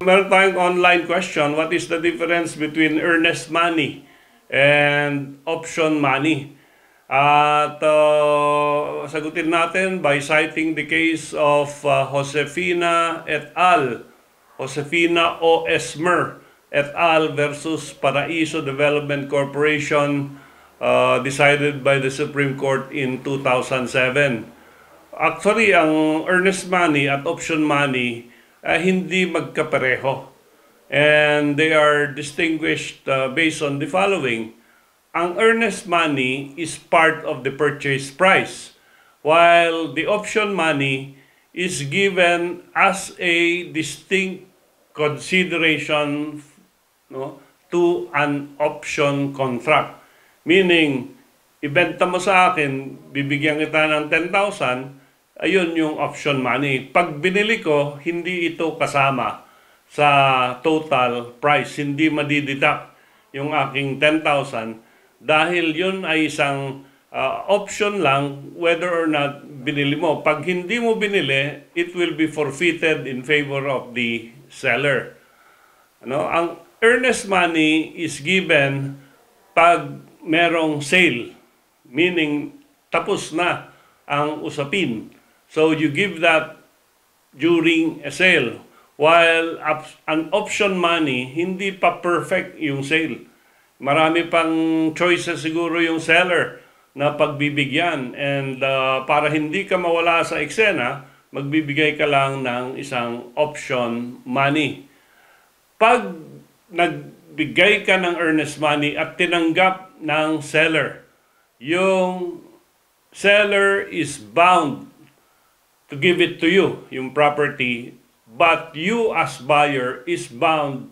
Meron tayong online question, what is the difference between earnest money and option money? At sagutin natin by citing the case of Josefina et al. Josefina O. Esmer et al. Versus Paraiso Development Corporation, decided by the Supreme Court in 2007. Actually, ang earnest money at option money hindi magkapareho. And they are distinguished based on the following. Ang earnest money is part of the purchase price, while the option money is given as a distinct consideration, no, to an option contract. Meaning, ibenta mo sa akin, bibigyan kita ng 10,000, ayun yung option money. Pag binili ko, hindi ito kasama sa total price. Hindi madideduct yung aking 10,000 dahil yun ay isang option lang whether or not binili mo. Pag hindi mo binili, it will be forfeited in favor of the seller. Ano? Ang earnest money is given pag merong sale, meaning tapos na ang usapin. So you give that during a sale. While an option money, hindi pa perfect yung sale. Marami pang choices siguro yung seller na pagbibigyan. And para hindi ka mawala sa eksena, magbibigay ka lang ng isang option money. Pag nagbigay ka ng earnest money at tinanggap ng seller, yung seller is bound to give it to you, yung property, but you as buyer is bound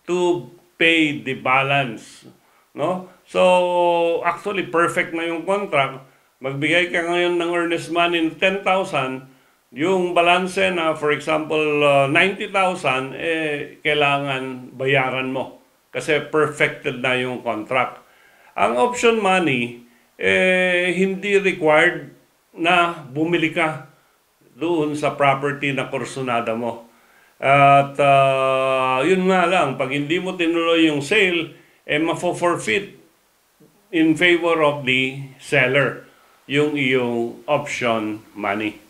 to pay the balance, no? So actually perfect na yung contract. Magbigay ka ngayon ng earnest money ng 10,000, yung balance na for example 90,000 kailangan bayaran mo kasi perfected na yung contract. Ang option money hindi required na bumili ka doon sa property na kursunada mo. At yun nga lang, pag hindi mo tinuloy yung sale, mafo-forfeit in favor of the seller yung iyong option money.